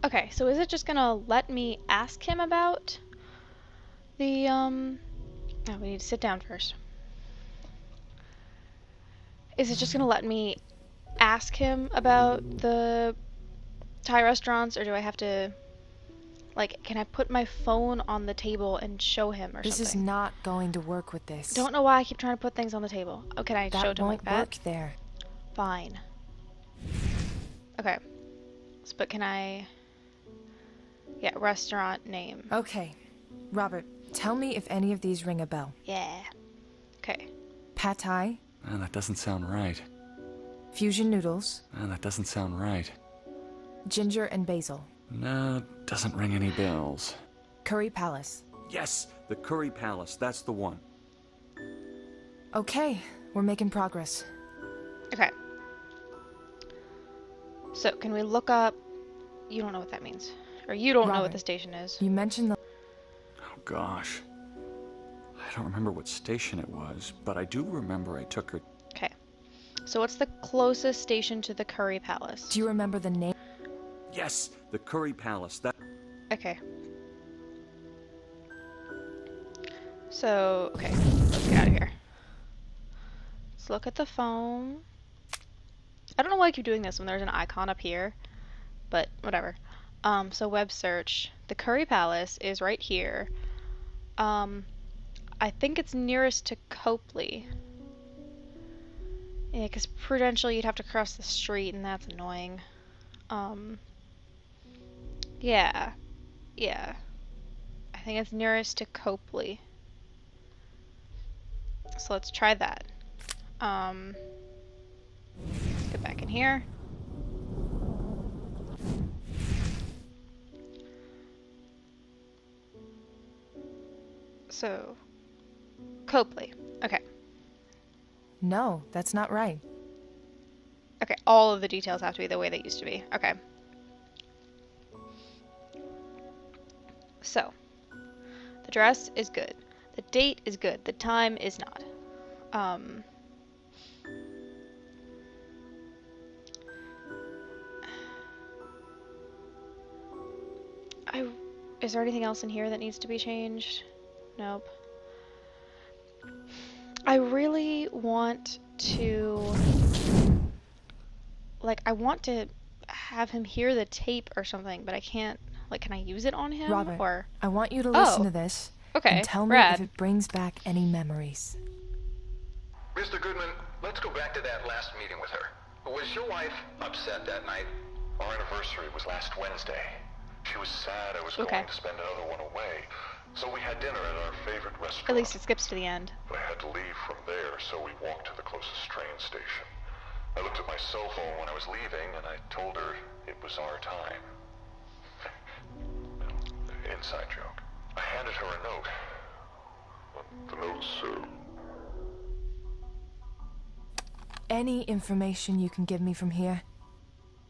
Okay, so is it just gonna let me ask him about the, Oh, we need to sit down first. Is it just gonna let me ask him about the Thai restaurants, or do I have to, like, can I put my phone on the table and show him or This something? is not going to work with this. Don't know why I keep trying to put things on the table. Oh, can I show it to him like that? That won't work there. Fine. Okay. But can I... Yeah, restaurant name. Okay. Robert, tell me if any of these ring a bell. Yeah. Okay. Pad Thai. That doesn't sound right. Fusion noodles. That doesn't sound right. Ginger and basil. No, doesn't ring any bells. Curry Palace. Yes, the Curry Palace, that's the one. Okay, we're making progress. Okay. So, can we look up... You don't know what that means. Or you don't know what the station is. You mentioned the... Oh gosh. I don't remember what station it was, but I do remember I took her... Okay. So what's the closest station to the Curry Palace? Do you remember the name? Yes, the Curry Palace, that... Okay. So, okay. Let's get out of here. Let's look at the phone. I don't know why I keep doing this when there's an icon up here, but whatever. So web search. The Curry Palace is right here. I think it's nearest to Copley. Yeah, because Prudential you'd have to cross the street, and that's annoying. Yeah. Yeah. I think it's nearest to Copley. So let's try that. Get back in here. So, Copley. Okay. No, that's not right. Okay, all of the details have to be the way they used to be. Okay. So, the dress is good. The date is good. The time is not. Is there anything else in here that needs to be changed? Nope. I really want to... Like, I want to have him hear the tape or something, but I can't... Like, can I use it on him? Robert, or... I want you to listen to this. Okay, and tell me rad. if it brings back any memories. Mr. Goodman, let's go back to that last meeting with her. Was your wife upset that night? Our anniversary was last Wednesday. She was sad I was going to spend another one away. So we had dinner at our favorite restaurant. At least it skips to the end. But I had to leave from there, so we walked to the closest train station. I looked at my cell phone when I was leaving, and I told her it was our time. Inside joke. I handed her a note. The note said... Any information you can give me from here?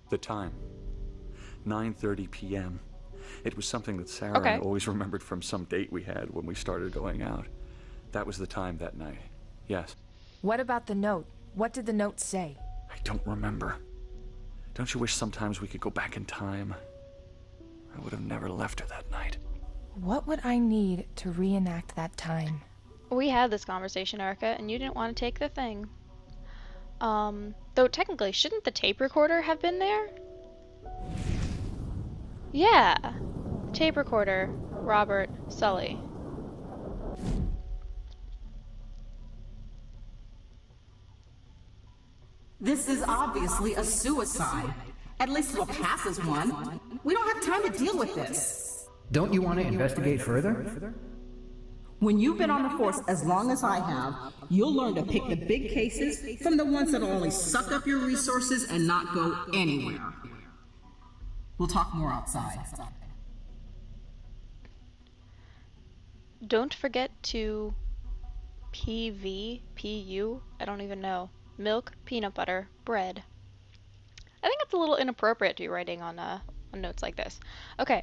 The time. 9:30 p.m. It was something that Sarah and I always remembered from some date we had when we started going out. That was the time that night. Yes. What about the note? What did the note say? I don't remember. Don't you wish sometimes we could go back in time? I would have never left her that night. What would I need to reenact that time? We had this conversation, Erica, and you didn't want to take the thing. Though technically, shouldn't the tape recorder have been there? Yeah. Tape recorder, Robert, Sully. This is obviously a suicide. At least it'll pass as one. We don't have time to deal with this. Don't you want to investigate further? When you've been on the force as long as I have, you'll learn to pick the big cases from the ones that'll only suck up your resources and not go anywhere. We'll talk more outside. Don't forget to PU, I don't even know. Milk, peanut butter, bread. I think it's a little inappropriate to be writing on notes like this. Okay.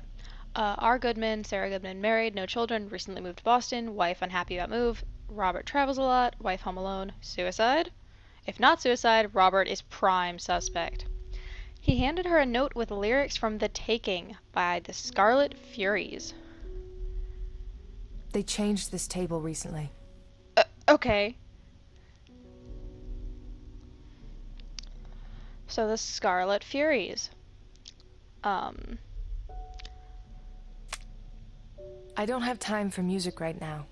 R. Goodman, Sarah Goodman, married, no children, recently moved to Boston, wife unhappy about move, Robert travels a lot, wife home alone, suicide? If not suicide, Robert is prime suspect. He handed her a note with lyrics from The Taking by the Scarlet Furies. They changed this table recently. Okay. So the Scarlet Furies. I don't have time for music right now.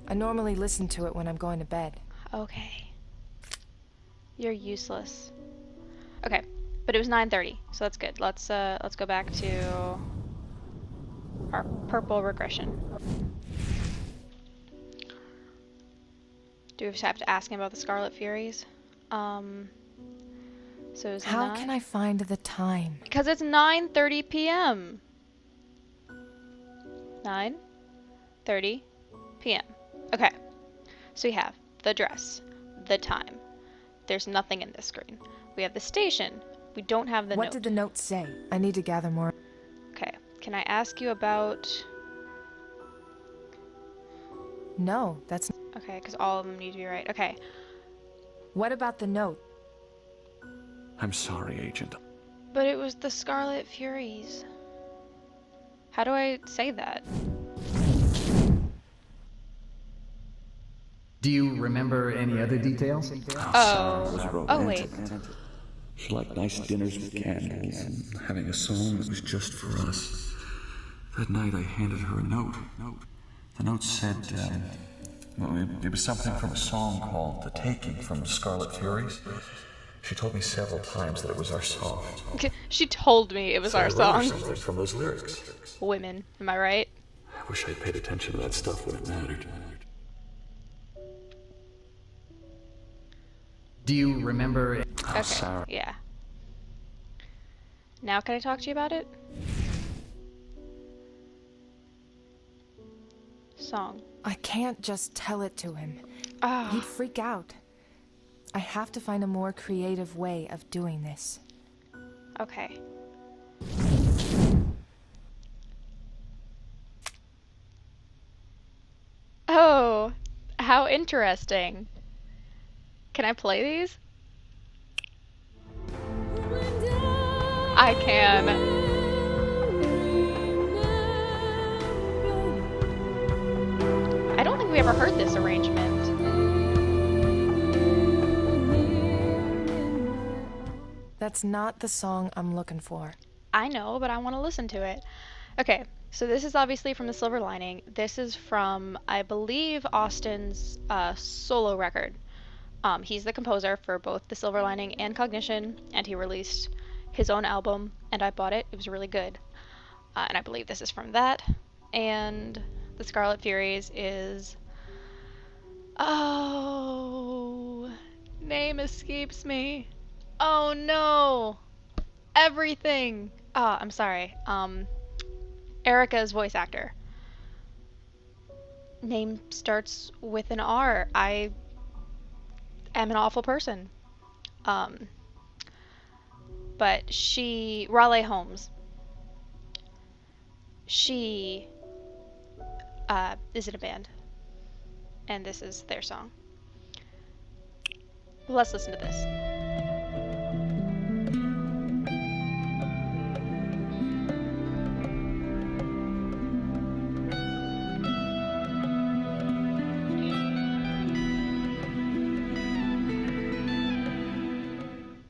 I normally listen to it when I'm going to bed. Okay. You're useless. Okay, but it was 9:30, so that's good. Let's go back to our purple regression. Do we just have to ask him about the Scarlet Furies? So it's How can I find the time? Because it's 9:30 p.m. 9:30 p.m. Okay. So we have the dress, the time. There's nothing in this screen. We have the station. We don't have the note. What did the note say? I need to gather more. Okay. Can I ask you about... No, that's... Okay, because all of them need to be right. Okay. What about the note? I'm sorry, Agent. But it was the Scarlet Furies. How do I say that? Do you remember any other details? Oh. It was romantic. She liked nice dinners with candles and having a song that was just for us. That night I handed her a note. The note said, well, it was something from a song called The Taking from Scarlet Furies. She told me several times that it was our song. She told me it was our song. Something from those lyrics. Women, am I right? I wish I'd paid attention to that stuff when it mattered. Do you remember... Okay, Sorry. yeah. Now can I talk to you about it? Song. I can't just tell it to him. Ah. He'd freak out. I have to find a more creative way of doing this. Okay. Oh, how interesting. Can I play these? I can. I don't think we ever heard this arrangement. That's not the song I'm looking for. I know, but I want to listen to it. Okay, so this is obviously from The Silver Lining. This is from, I believe, Austin's solo record. He's the composer for both The Silver Lining and Cognition, and he released his own album, and I bought it. It was really good. And I believe this is from that. And The Scarlet Furies is... Oh, name escapes me. Oh no! Everything! I'm sorry. Erica's voice actor. Name starts with an R. I am an awful person. But she... Raleigh Holmes. She is in a band. And this is their song. Let's listen to this.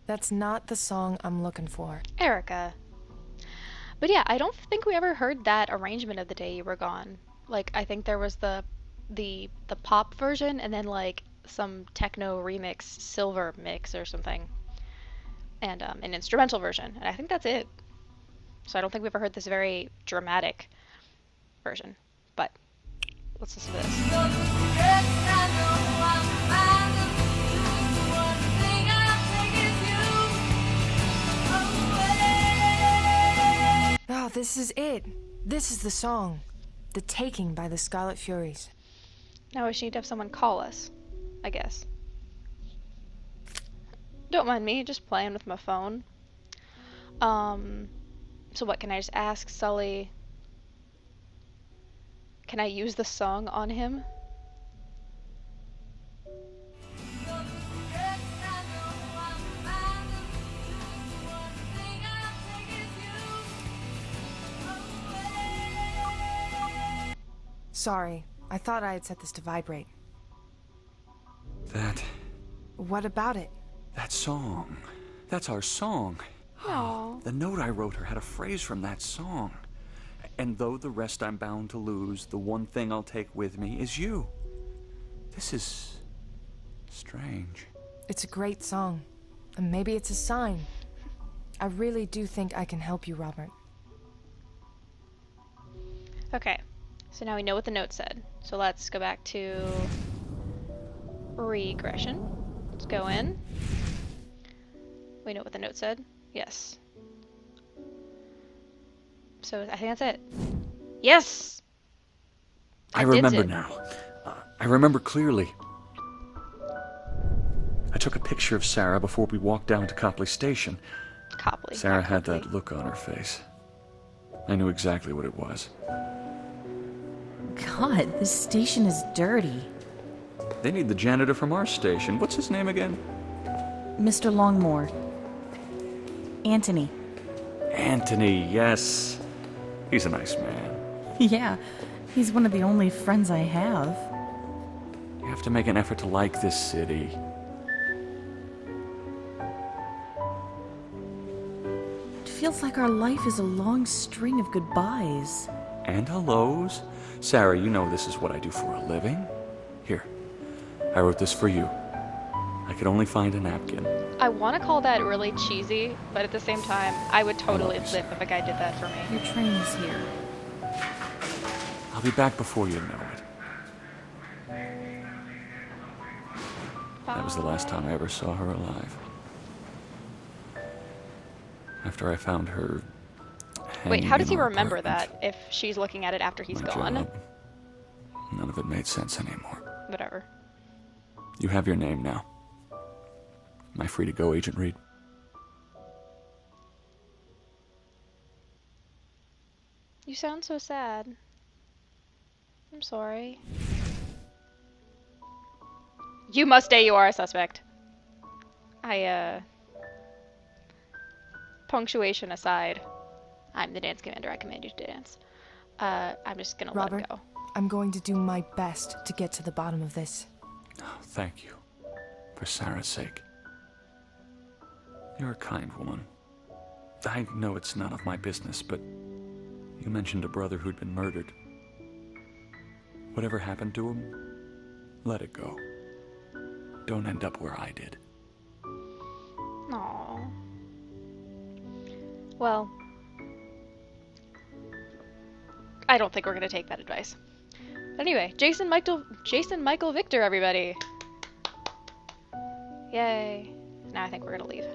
That's not the song I'm looking for. Erica. But yeah, I don't think we ever heard that arrangement of The Day You Were Gone. Like, I think there was the pop version and then like some techno remix, silver mix or something. And an instrumental version. And I think that's it. So I don't think we've ever heard this very dramatic version. But let's listen to this. Oh, this is it. This is the song. The Taking by the Scarlet Furies. Now we just need to have someone call us, I guess. Don't mind me, just playing with my phone. So what, can I just ask Sully? Can I use the song on him? Sorry, I thought I had set this to vibrate. That What about it? song. That's our song. Aww. The note I wrote her had a phrase from that song. And though the rest I'm bound to lose, the one thing I'll take with me is you. This is strange. It's a great song. And maybe it's a sign. I really do think I can help you, Robert. Okay, so now we know what the note said. So let's go back to regression. Let's go in. We know what the note said. Yes. So I think that's it. Yes! I did remember it. now. I remember clearly. I took a picture of Sarah before we walked down to Copley Station. Copley. Sarah not had Copley. that look on her face. I knew exactly what it was. God, this station is dirty. They need the janitor from our station. What's his name again? Mr. Longmore. Anthony. Anthony, yes. He's a nice man. Yeah, he's one of the only friends I have. You have to make an effort to like this city. It feels like our life is a long string of goodbyes. And hellos. Sarah, you know this is what I do for a living. Here, I wrote this for you. I could only find a napkin. I want to call that really cheesy, but at the same time, I would totally live if a guy did that for me. Your train is here. I'll be back before you know it. That was the last time I ever saw her alive. After I found her Wait, hanging how does in he our remember apartment. that if she's looking at it after he's My gone? job. None of it made sense anymore. Whatever. You have your name now. Am I free to go, Agent Reed? You sound so sad. I'm sorry. You must say you are a suspect. Punctuation aside, I'm the dance commander. I command you to dance. I'm just gonna let Robert, it go. I'm going to do my best to get to the bottom of this. Oh, thank you. For Sarah's sake. You're a kind woman. I know it's none of my business, but you mentioned a brother who'd been murdered. Whatever happened to him, let it go. Don't end up where I did. Aww. Well, I don't think we're gonna take that advice. But anyway, Jason Michael Victor, everybody. Yay. Now I think we're gonna leave.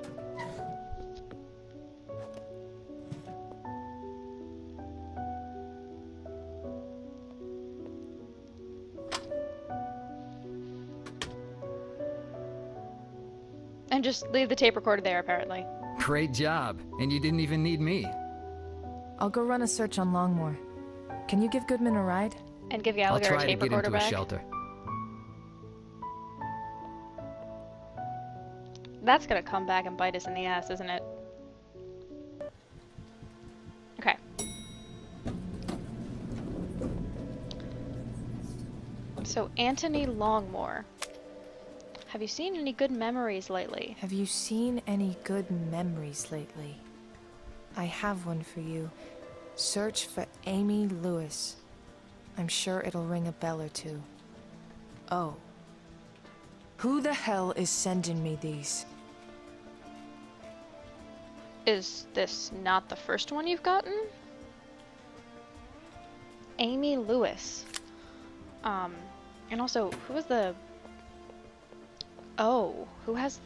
And just leave the tape recorder there, apparently. Great job. And you didn't even need me. I'll go run a search on Longmore. Can you give Goodman a ride? And give I'll Gallagher try a to tape get recorder into a back. shelter. That's gonna come back and bite us in the ass, isn't it? Okay. So, Anthony Longmore. Have you seen any good memories lately? Have you seen any good memories lately? I have one for you. Search for Amy Lewis. I'm sure it'll ring a bell or two. Oh. Who the hell is sending me these? Is this not the first one you've gotten? Amy Lewis. And also, who was the... Oh, who has...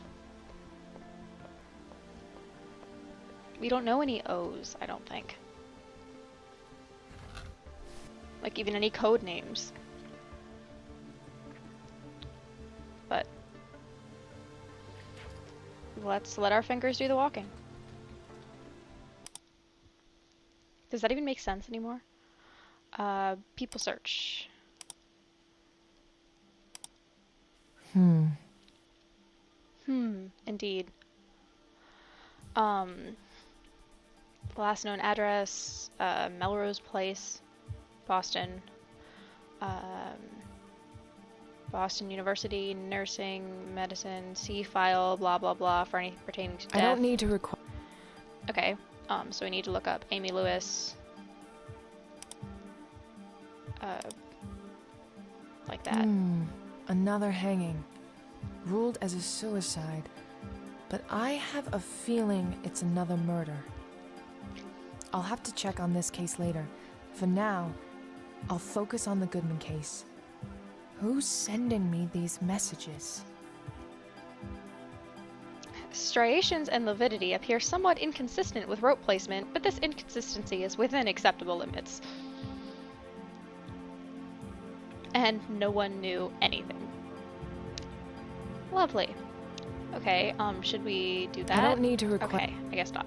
We don't know any O's, I don't think. Like, even any code names. But... let's let our fingers do the walking. Does that even make sense anymore? People search. Indeed. Last known address, Melrose Place, Boston. Um, Boston University, nursing, medicine, C file, blah blah blah, for anything pertaining to death. I don't need to require. Okay, so we need to look up Amy Lewis. Like that. Another hanging. Ruled as a suicide. But I have a feeling it's another murder. I'll have to check on this case later. For now, I'll focus on the Goodman case. Who's sending me these messages? Striations and lividity appear somewhat inconsistent with rope placement, but this inconsistency is within acceptable limits. And no one knew anything. Lovely. Okay, should we do that? I don't need to Okay, I guess not.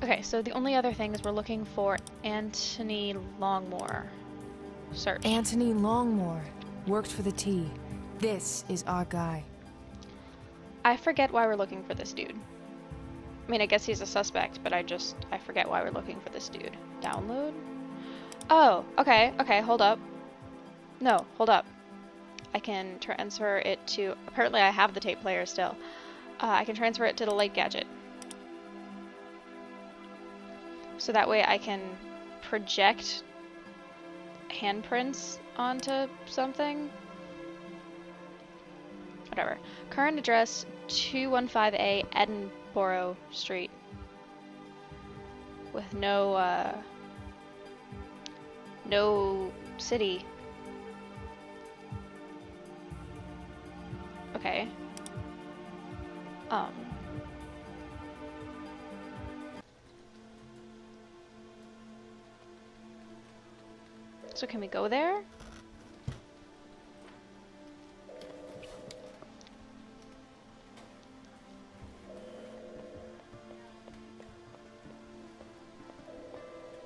Okay, so the only other thing is we're looking for Anthony Longmore. Search. Anthony Longmore. Worked for the T. This is our guy. I forget why we're looking for this dude. I mean, I guess he's a suspect, but I forget why we're looking for this dude. Download? Oh, okay, hold up. No, hold up. I can transfer it to... Apparently I have the tape player still. I can transfer it to the light gadget. So that way I can project handprints onto something. Whatever. Current address 215A Edinburgh Street. With no city. Okay. So can we go there?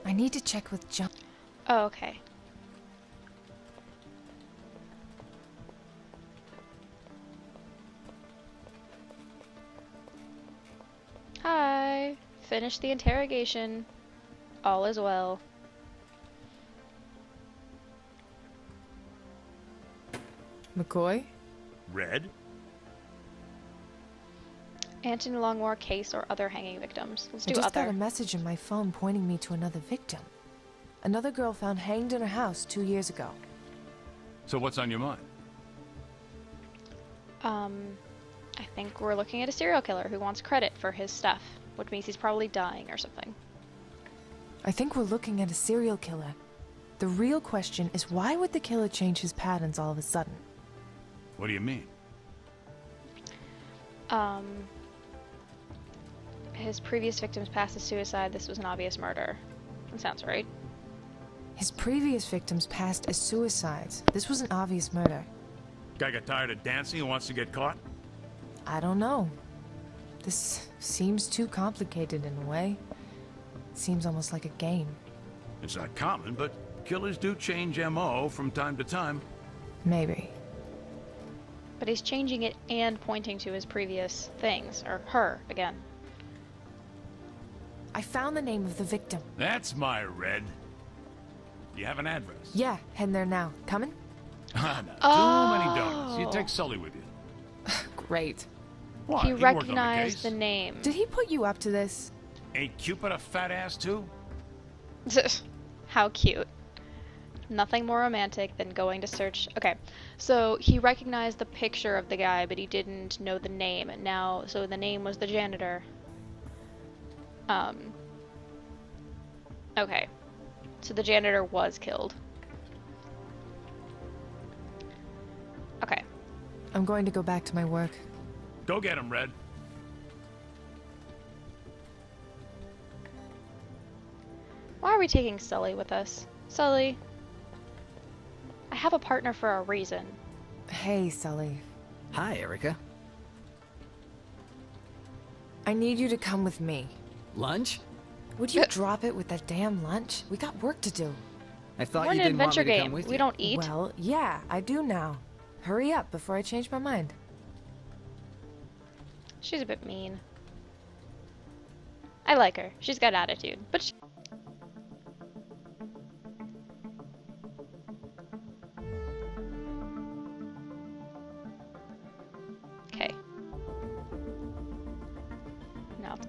I need to check with John. Oh, okay. Hi. Finished the interrogation. All is well. McCoy? Red? Anthony Longmore case or other hanging victims. Let's I do just other. got a message in my phone pointing me to another victim. Another girl found hanged in her house 2 years ago. So what's on your mind? I think we're looking at a serial killer who wants credit for his stuff, which means he's probably dying or something. I think we're looking at a serial killer. The real question is, why would the killer change his patterns all of a sudden? What do you mean? His previous victims passed as suicide. This was an obvious murder. That sounds right. His previous victims passed as suicides. This was an obvious murder. Guy got tired of dancing and wants to get caught? I don't know. This seems too complicated in a way. Seems almost like a game. It's not common, but killers do change MO from time to time. Maybe. But he's changing it and pointing to his previous things, or her, again. I found the name of the victim. That's my Red. Do you have an address? Yeah, heading there now. Coming? Ah, no. Too many donuts. You take Sully with you. Great. What? He worked on the recognized case? the name. Did he put you up to this? Ain't Cupid a fat ass too? How cute. Nothing more romantic than going to search. Okay, so he recognized the picture of the guy, but he didn't know the name. Now, so the name was the janitor. Okay. So the janitor was killed. Okay. I'm going to go back to my work. Go get him, Red. Why are we taking Sully with us? Sully. I have a partner for a reason. Hey, Sully. Hi, Erica. I need you to come with me. Lunch? Would you drop it with that damn lunch? We got work to do. I thought We're you in an didn't want adventure me to come game. with We you. don't eat. Well, yeah, I do now. Hurry up before I change my mind. She's a bit mean. I like her. She's got attitude, but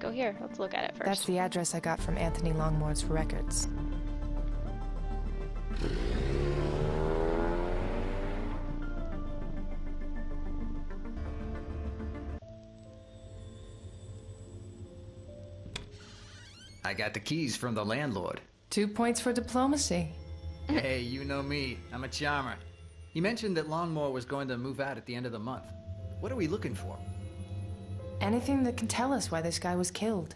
go here. Let's look at it first. That's the address I got from Anthony Longmore's records. I got the keys from the landlord. 2 points for diplomacy. Hey, you know me. I'm a charmer. He mentioned that Longmore was going to move out at the end of the month. What are we looking for? Anything that can tell us why this guy was killed.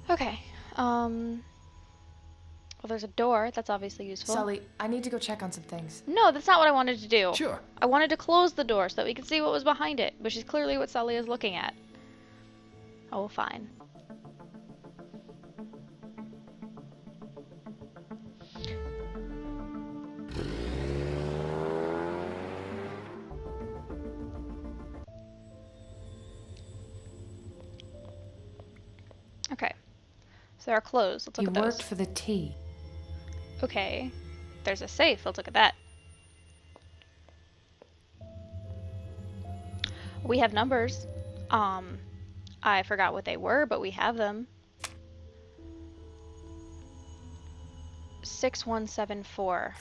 Okay. Well, there's a door. That's obviously useful. Sully, I need to go check on some things. No, that's not what I wanted to do. Sure. I wanted to close the door so that we could see what was behind it, which is clearly what Sully is looking at. Oh, fine. Okay. So they're closed. Let's look at You those. worked for the T. Okay. There's a safe. Let's look at that. We have numbers. I forgot what they were, but we have them. 6174.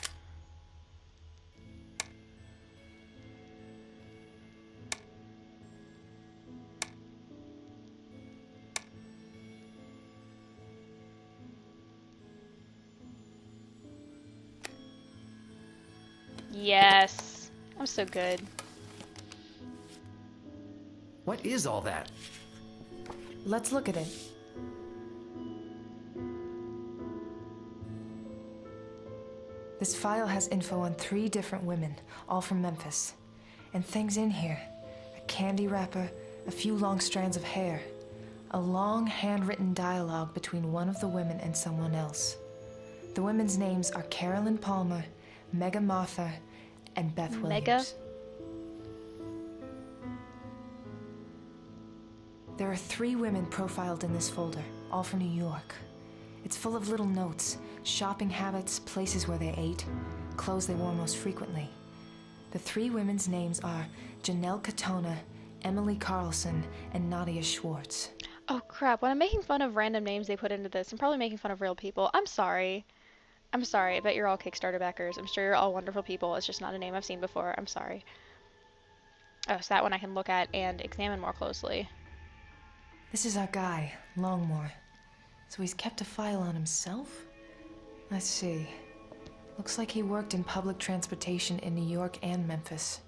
Yes. I'm so good. What is all that? Let's look at it. This file has info on 3 different women, all from Memphis. And things in here. A candy wrapper, a few long strands of hair. A long handwritten dialogue between one of the women and someone else. The women's names are Carolyn Palmer, Mega Martha, and Beth Williams. Mega? There are 3 women profiled in this folder, all from New York. It's full of little notes, shopping habits, places where they ate, clothes they wore most frequently. The 3 women's names are Janelle Katona, Emily Carlson, and Nadia Schwartz. Oh crap, when I'm making fun of random names they put into this, I'm probably making fun of real people. I'm sorry. I'm sorry. I bet you're all Kickstarter backers. I'm sure you're all wonderful people. It's just not a name I've seen before. I'm sorry. Oh, so that one I can look at and examine more closely. This is our guy, Longmore. So he's kept a file on himself? Let's see. Looks like he worked in public transportation in New York and Memphis.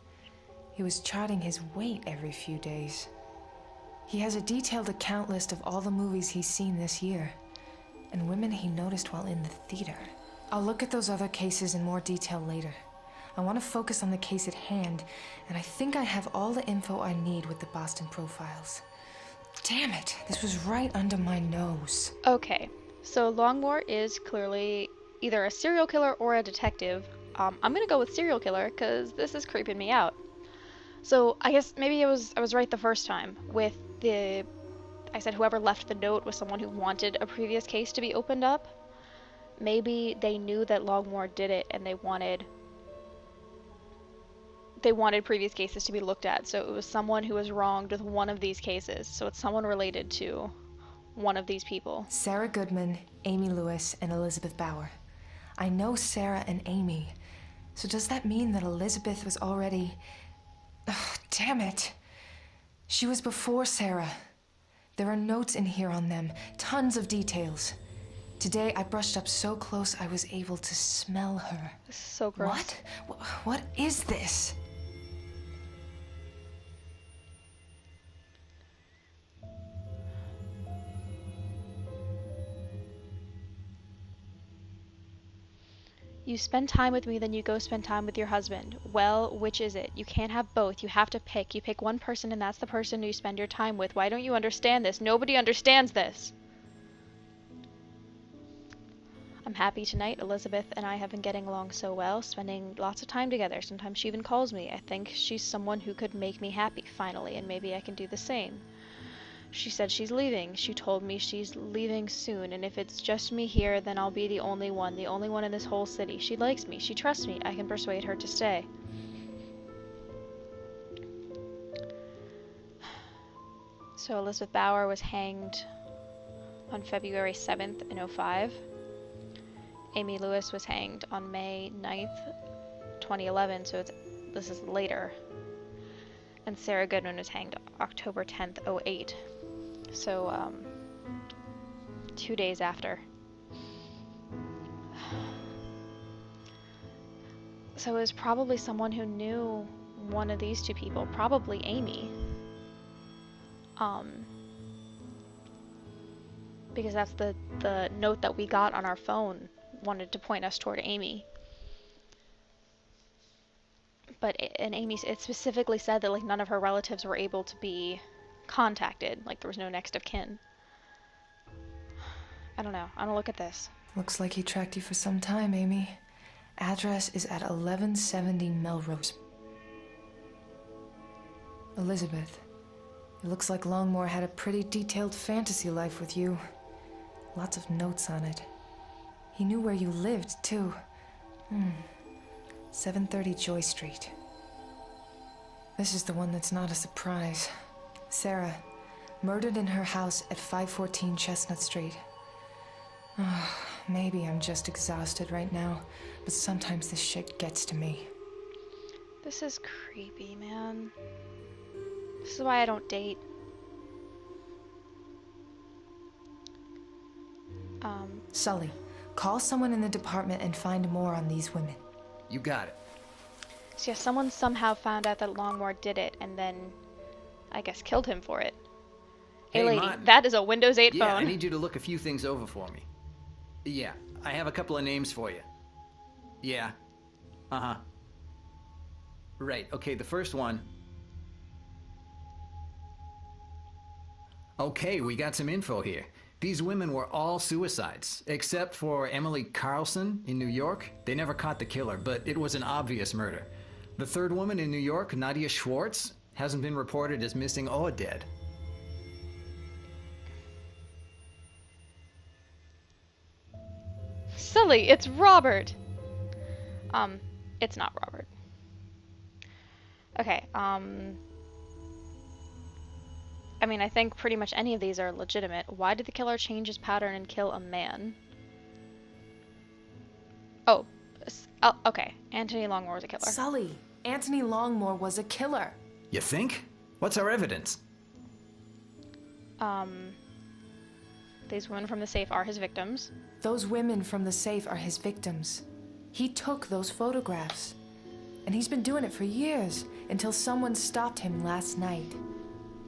He was charting his weight every few days. He has a detailed account list of all the movies he's seen this year, and women he noticed while in the theater. I'll look at those other cases in more detail later. I want to focus on the case at hand, and I think I have all the info I need with the Boston profiles. Damn it, this was right under my nose. Okay, so Longmore is clearly either a serial killer or a detective. I'm gonna go with serial killer because this is creeping me out. So I guess maybe I was right the first time with I said whoever left the note was someone who wanted a previous case to be opened up. Maybe they knew that Longmore did it and they wanted previous cases to be looked at. So it was someone who was wronged with one of these cases. So it's someone related to one of these people. Sarah Goodman, Amy Lewis, and Elizabeth Bauer. I know Sarah and Amy. So does that mean that Elizabeth was already... Ugh, damn it. She was before Sarah. There are notes in here on them, tons of details. Today I brushed up so close I was able to smell her. This is so gross. What is this? You spend time with me, then you go spend time with your husband. Well, which is it? You can't have both. You have to pick. You pick one person, and that's the person you spend your time with. Why don't you understand this? Nobody understands this. I'm happy tonight. Elizabeth and I have been getting along so well, spending lots of time together. Sometimes she even calls me. I think she's someone who could make me happy, finally, and maybe I can do the same. She said she's leaving. She told me she's leaving soon, and if it's just me here, then I'll be the only one in this whole city. She likes me. She trusts me. I can persuade her to stay. So Elizabeth Bauer was hanged on February 7th in '05. Amy Lewis was hanged on May 9th, 2011, so this is later. And Sarah Goodman was hanged October 10th, '08. So, 2 days after. So it was probably someone who knew one of these two people, probably Amy. Because that's the note that we got on our phone wanted to point us toward Amy. But it specifically said that like none of her relatives were able to be contacted, like there was no next of kin. I don't know. I'm gonna look at this. Looks like he tracked you for some time, Amy. Address is at 1170 Melrose. Elizabeth, it looks like Longmore had a pretty detailed fantasy life with you. Lots of notes on it. He knew where you lived, too. 730 Joy Street. This is the one that's not a surprise. Sarah, murdered in her house at 514 Chestnut Street. Maybe I'm just exhausted right now, but sometimes this shit gets to me. This is creepy, man. This is why I don't date. Sully, call someone in the department and find more on these women. You got it. So yeah, someone somehow found out that Longmore did it and then, I guess, killed him for it. Hey lady, Martin. that is a Windows 8 Yeah, phone. I need you to look a few things over for me. Yeah, I have a couple of names for you. Yeah. Uh-huh. Right, okay, the first one. Okay, we got some info here. These women were all suicides, except for Emily Carlson in New York. They never caught the killer, but it was an obvious murder. The third woman in New York, Nadia Schwartz, hasn't been reported as missing or dead. Sully, it's Robert! It's not Robert. Okay, I mean, I think pretty much any of these are legitimate. Why did the killer change his pattern and kill a man? Oh, okay. Anthony Longmore was a killer. Sully, Anthony Longmore was a killer. You think? What's our evidence? These women from the safe are his victims. Those women from the safe are his victims. He took those photographs. And he's been doing it for years, until someone stopped him last night.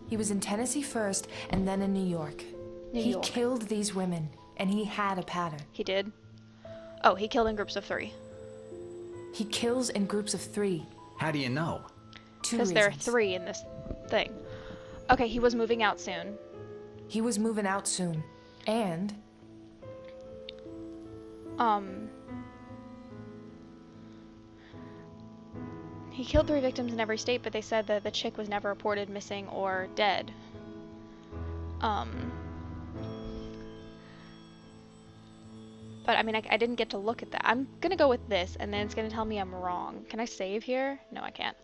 He was in Tennessee first, and then in New York. He killed these women, and he had a pattern. He did? Oh, he killed in groups of 3. He kills in groups of 3. How do you know? Because there are 3 in this thing. Okay, he was moving out soon. He was moving out soon. And... he killed 3 victims in every state, but they said that the chick was never reported missing or dead. But I mean, I didn't get to look at that. I'm gonna go with this, and then it's gonna tell me I'm wrong. Can I save here? No, I can't.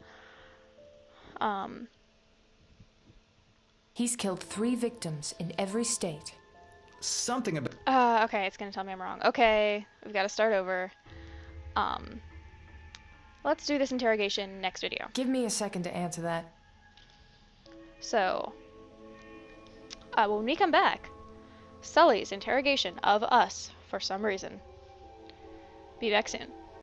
He's killed 3 victims in every state. Something about... Okay, it's gonna tell me I'm wrong. Okay, we've got to start over. Let's do this interrogation next video. Give me a second to answer that. So, when we come back, Sully's interrogation of us for some reason. Be back soon.